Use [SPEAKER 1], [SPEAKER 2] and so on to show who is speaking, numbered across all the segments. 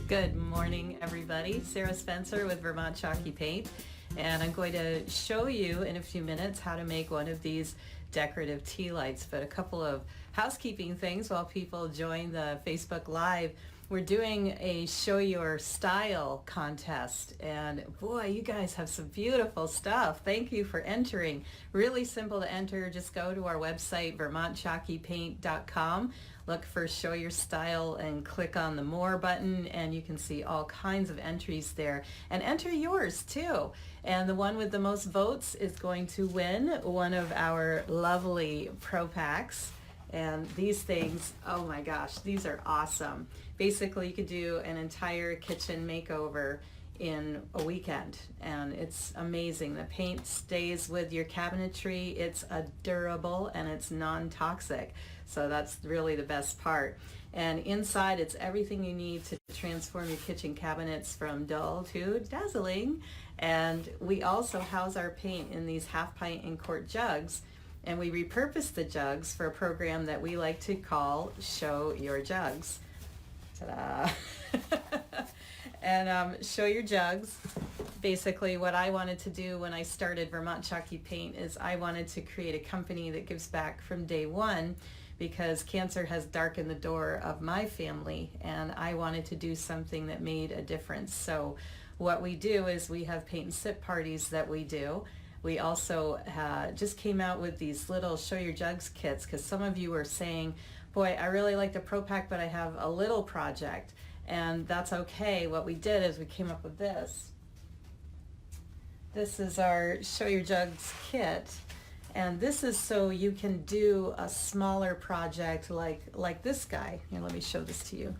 [SPEAKER 1] Good morning, everybody. Sarah Spencer with Vermont Chalky Paint, and I'm going to show you in a few minutes how to make one of these decorative tea lights. But a couple of housekeeping things while people join the Facebook Live. We're doing a Show Your Style contest, and boy, you guys have some beautiful stuff. Thank you for entering. Really simple to enter. Just go to our website, vermontchalkypaint.com. Look for Show Your Style and click on the More button, and you can see all kinds of entries there. And enter yours too. And the one with the most votes is going to win one of our lovely Pro Packs. And these things, oh my gosh, these are awesome. Basically, you could do an entire kitchen makeover in a weekend, and it's amazing. The paint stays with your cabinetry. It's durable and it's non-toxic, so that's really the best part. And inside, it's everything you need to transform your kitchen cabinets from dull to dazzling. And we also house our paint in these half-pint and quart jugs, and we repurpose the jugs for a program that we like to call Show Your Jugs. Ta-da! And Show Your Jugs, basically what I wanted to do when I started Vermont Chalky Paint is I wanted to create a company that gives back from day one, because cancer has darkened the door of my family, and I wanted to do something that made a difference. So what we do is we have paint and sip parties that we do. We also just came out with these little Show Your Jugs kits, because some of you are saying, boy, I really like the Pro Pack, but I have a little project. And that's okay. What we did is we came up with this. This is our Show Your Jugs kit. And this is so you can do a smaller project like this guy. Here, let me show this to you.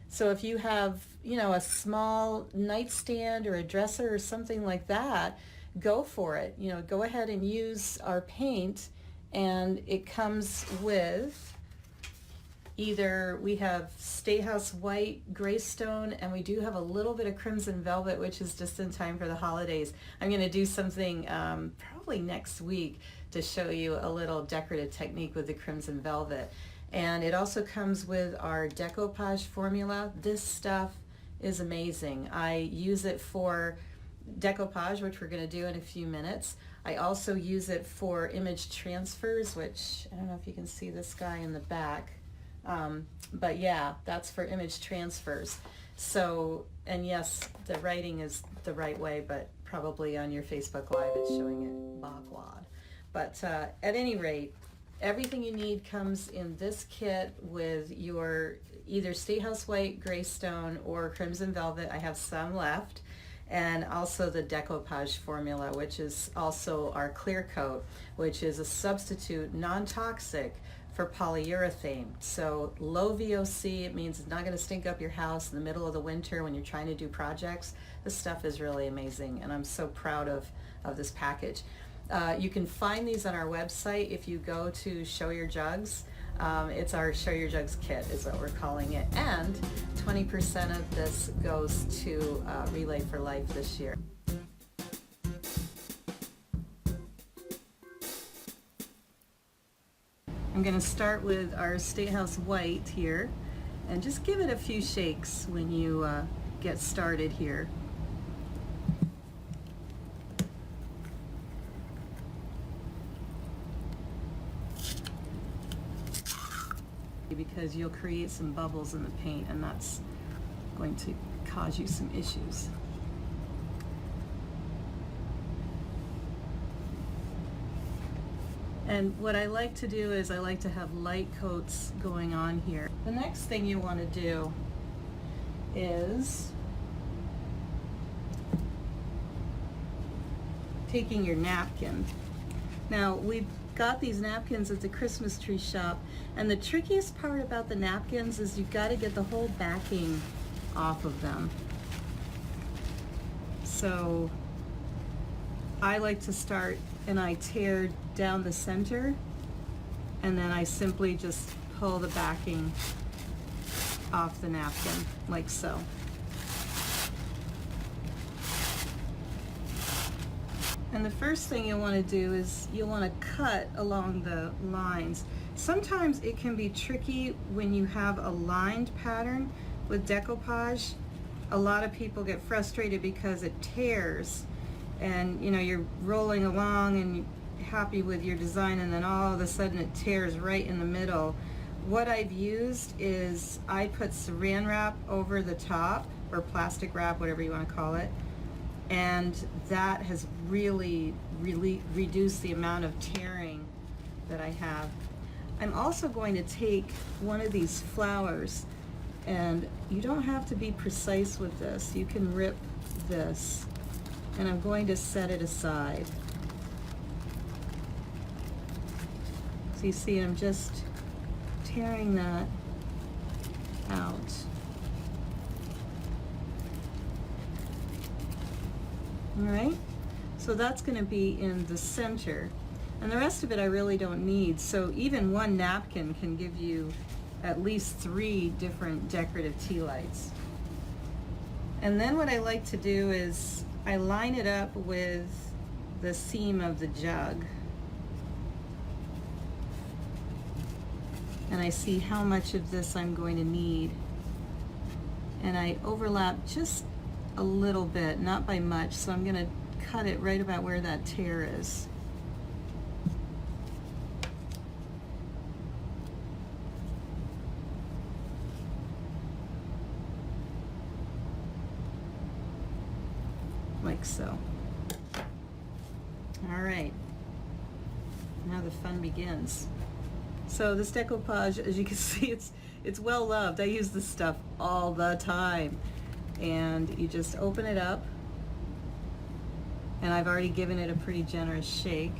[SPEAKER 1] So if you have, a small nightstand or a dresser or something like that, go for it. Go ahead and use our paint, and it comes with either we have Stayhouse White, Greystone, and we do have a little bit of Crimson Velvet, which is just in time for the holidays. I'm going to do something probably next week to show you a little decorative technique with the Crimson Velvet. And it also comes with our Decoupaged formula. This stuff is amazing. I use it for decoupage, which we're going to do in a few minutes. I also use it for image transfers, which I don't know if you can see this guy in the back. But yeah, that's for image transfers. So, and yes, the writing is the right way, but probably on your Facebook Live it's showing it backward. But at any rate, everything you need comes in this kit with your either Stayhouse White, Greystone, or Crimson Velvet. I have some left. And also the Decoupaged formula, which is also our clear coat, which is a substitute, non-toxic, for polyurethane. So low VOC, it means it's not going to stink up your house in the middle of the winter when you're trying to do projects. This stuff is really amazing, and I'm so proud of this package. You can find these on our website if you go to Show Your Jugs. It's our Show Your Jugs kit is what we're calling it, and 20% of this goes to Relay for Life this year. I'm going to start with our Stayhouse White here, and just give it a few shakes when you get started here. Because you'll create some bubbles in the paint, and that's going to cause you some issues. And what I like to do is I like to have light coats going on here. The next thing you want to do is taking your napkin. Now, we've got these napkins at the Christmas tree shop, and the trickiest part about the napkins is you've got to get the whole backing off of them. So I like to start and I tear down the center, and then I simply just pull the backing off the napkin like so. And the first thing you'll want to do is you'll want to cut along the lines. Sometimes it can be tricky when you have a lined pattern with decoupage. A lot of people get frustrated because it tears, and you know, you're rolling along and you're happy with your design, and then all of a sudden it tears right in the middle. What I've used is I put saran wrap over the top, or plastic wrap, whatever you want to call it, and that has really reduced the amount of tearing that I have. I'm also going to take one of these flowers, and you don't have to be precise with this. You can rip this, and I'm going to set it aside. So you see, I'm just tearing that out. All right, so that's going to be in the center, and the rest of it I really don't need. So even one napkin can give you at least 3 different decorative tea lights. And then what I like to do is I line it up with the seam of the jug, and I see how much of this I'm going to need, and I overlap just a little bit, not by much, so I'm going to cut it right about where that tear is. Like so. All right, now the fun begins. So this decoupage, as you can see, it's well loved. I use this stuff all the time. And you just open it up, and I've already given it a pretty generous shake.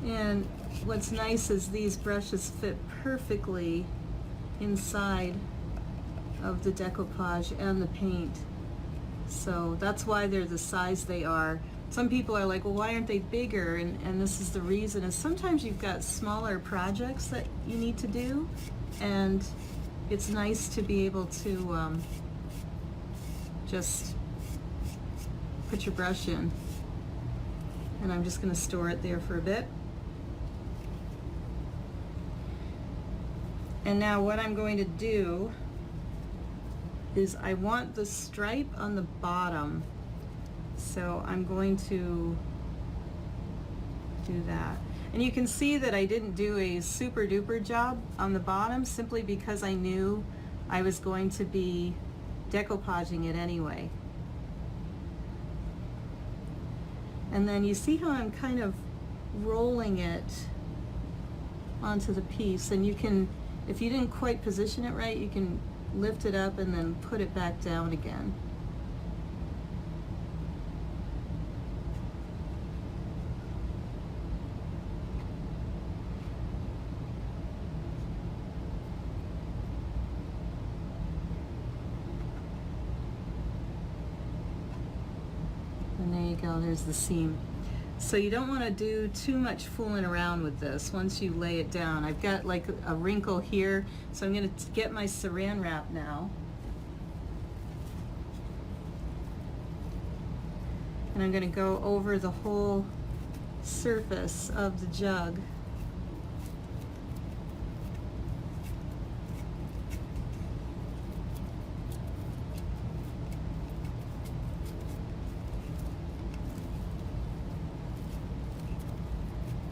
[SPEAKER 1] And what's nice is these brushes fit perfectly inside of the decoupage and the paint. So that's why they're the size they are. Some people are like, well, why aren't they bigger? And this is the reason. Is sometimes you've got smaller projects that you need to do, and it's nice to be able to just put your brush in. And I'm just going to store it there for a bit. And now what I'm going to do is I want the stripe on the bottom. So I'm going to do that. And you can see that I didn't do a super duper job on the bottom, simply because I knew I was going to be decoupaging it anyway. And then you see how I'm kind of rolling it onto the piece, and you can, if you didn't quite position it right, you can lift it up and then put it back down again. And there you go, there's the seam. So you don't want to do too much fooling around with this once you lay it down. I've got like a wrinkle here, so I'm going to get my saran wrap now. And I'm going to go over the whole surface of the jug.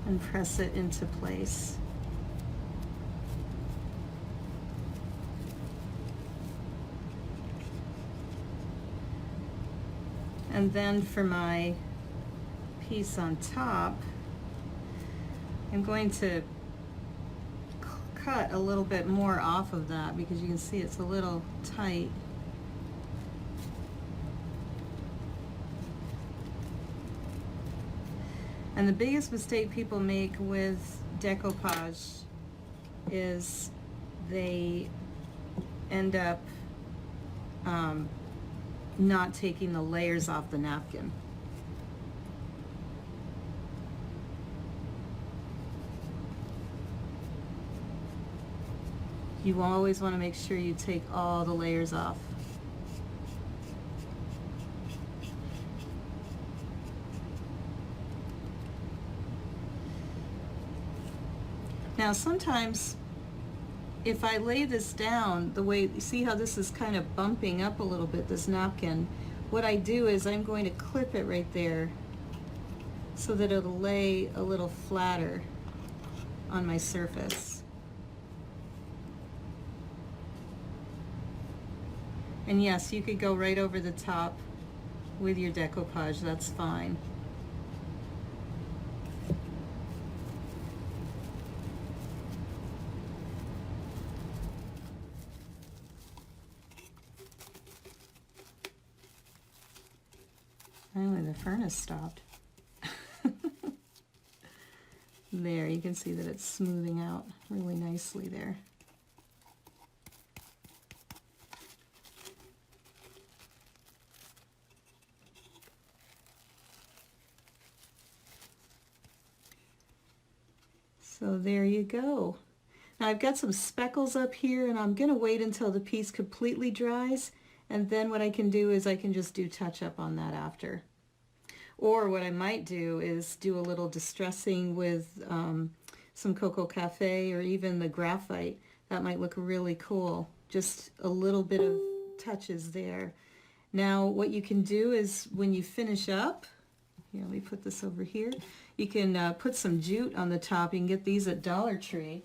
[SPEAKER 1] And press it into place. And then for my piece on top, I'm going to cut a little bit more off of that, because you can see it's a little tight. And the biggest mistake people make with decoupage is they end up not taking the layers off the napkin. You always want to make sure you take all the layers off. Now sometimes if I lay this down the way, see how this is kind of bumping up a little bit, this napkin, what I do is I'm going to clip it right there so that it'll lay a little flatter on my surface. And yes, you could go right over the top with your decoupage, that's fine. Finally, the furnace stopped. There, you can see that it's smoothing out really nicely there. So there you go. Now I've got some speckles up here, and I'm going to wait until the piece completely dries, and then what I can do is I can just do touch up on that after. Or what I might do is do a little distressing with some Cocoa Cafe or even the graphite. That might look really cool. Just a little bit of touches there. Now what you can do is when you finish up, here, let me put this over here. You can put some jute on the top. You can get these at Dollar Tree.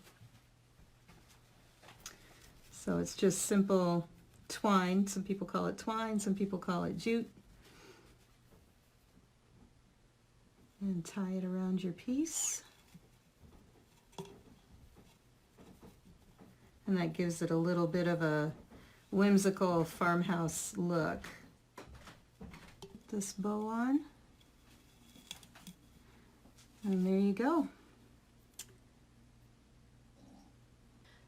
[SPEAKER 1] So it's just simple twine. Some people call it twine, some people call it jute. And tie it around your piece. And that gives it a little bit of a whimsical farmhouse look. Put this bow on. And there you go.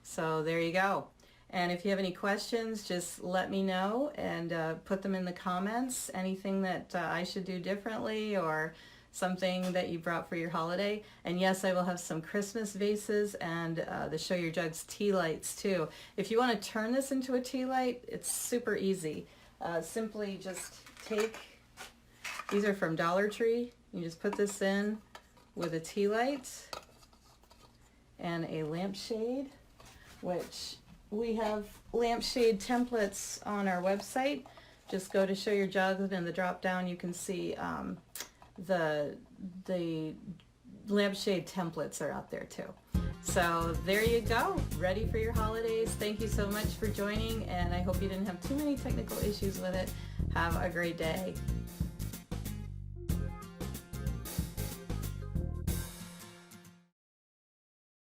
[SPEAKER 1] So there you go. And if you have any questions, just let me know and put them in the comments. Anything that I should do differently or something that you brought for your holiday. And yes, I will have some Christmas vases and the Show Your Jugs tea lights too. If you want to turn this into a tea light, it's super easy. Simply just take, these are from Dollar Tree. You just put this in with a tea light and a lampshade, which we have lampshade templates on our website. Just go to Show Your Jugs, and in the drop down you can see the lampshade templates are out there too. So there you go, ready for your holidays. Thank you so much for joining, and I hope you didn't have too many technical issues with it. Have a great day.